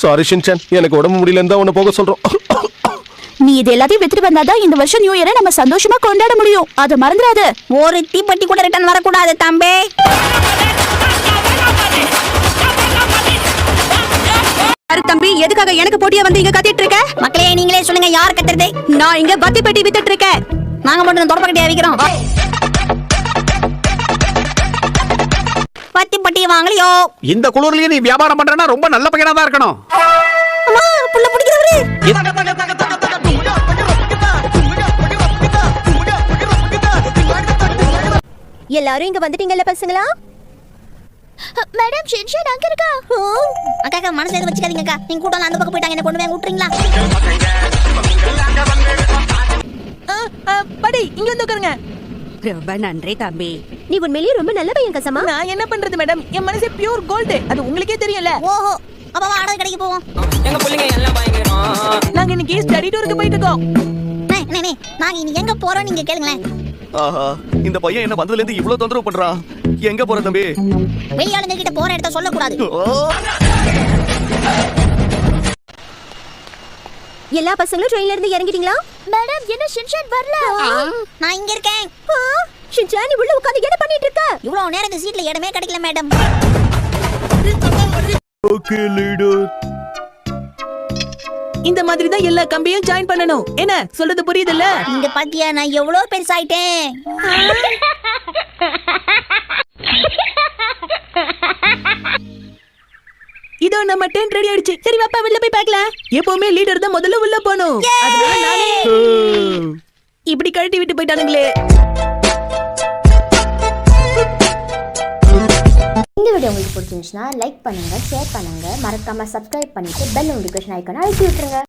Sorry Shinchan, எனக்கு உடம்பு முடியலன்னு தான் உன்னை போக சொல்றோம். நீ இது எல்லாத்தையும் வித்துட்டு வந்தாதான் இந்த வருஷம் நியூ இயரை நம்ம சந்தோஷமா கொண்டாட முடியும். அதை மறந்துடாத. ஒரு தீப்பெட்டி கூட ரிட்டர்ன் வரக்கூடாது தம்பி. தம்பி, எதுக்காக எனக்கு போட்டியா வந்து இங்க கத்திட்டு இருக்க? மக்களே நீங்களே சொல்லுங்க, யார் கத்துறது? நான் இங்க பத்தி பெட்டி வித்துட்டு இருக்கேன். நாங்க மட்டும் தொடப்பக்கட்டியா விக்கிறோம். பத்தி பட்டி வாங்கலையோ? இந்த குளூர்லயே நீ வியாபாரம் பண்றனா ரொம்ப நல்ல பையனா தான் இருக்கணும். அம்மா புள்ள பிடிக்கிறவரு. எல்லாரும் இங்க வந்துட்டீங்கல்ல பசங்களா? மேடம் ஷின்சான் அங்க இருக்கா? அக்கா மனசுல எதுவும் வச்சுக்காதீங்க அக்கா. நீங்க கூட்டம் அந்த பக்கம் போயிட்டாங்க, என்ன கொண்டு போய் விட்டுறீங்களா? படி இங்க வந்து உட்காருங்க. ரொம்ப நன்றி தம்பி. நீ உண்மையிலேயே ரொம்ப நல்ல பையன் கசமா. நான் என்ன பண்றது மேடம், என் மனசே பியூர் கோல்டு. அது உங்களுக்கே தெரியும்ல. ஓஹோ, அப்ப வாடகை கடைக்கு போவோம். எங்க புள்ளைங்க எல்லாம் பயங்கரம். நாங்க இன்னைக்கு ஸ்டடி டூருக்கு போயிட்டு இருக்கோம். நாங்க இனி எங்க போறோம் நீங்க கேளுங்களேன். ஆஹா, இந்த பையன் என்ன வந்ததுல இருந்து இவ்வளவு தொந்தரவு பண்றான். எங்க போற தம்பி? வெளியாளுங்க கிட்ட போற இடத்த சொல்லக்கூடாது. எல்லா பசங்களும் ட்ரெயின்ல இருந்து இறங்கிட்டீங்களா? மேடம் என்ன ஷின்சான் வரல? நான் இங்க இருக்கேன். ஷின்சான், நீ உள்ள உட்கார்ந்து என்ன பண்ணிட்டு இருக்க? இவ்வளவு நேரம் இந்த சீட்ல இடமே கிடைக்கல மேடம். Okay leader. இந்த மாதிரி தான் எல்லா கம்பியும் ஜாயின் பண்ணனும். என்ன சொல்றது புரியுதுல்ல? இந்த பாத்தியா நான் எவ்வளவு பெருசாயிட்டேன். இதோ நம்ம டென்ட் ரெடி ஆயிடுச்சு. சரி வாப்பா வெளில போய் பார்க்கலாம். எப்பவுமே லீடர் தான் முதல்ல உள்ள போணும். அதனால நானே இப்படி கழட்டி விட்டு போயிட்டானுங்களே. இந்த வீடியோ உங்களுக்கு பிடிச்சிருந்துச்சுன்னா லைக் பண்ணுங்க, ஷேர் பண்ணுங்க, மறக்காம சப்ஸ்கிரைப் பண்ணிட்டு பெல் நோட்டிஃபிகேஷன் ஐகானை அழுத்தி விட்டுருங்க.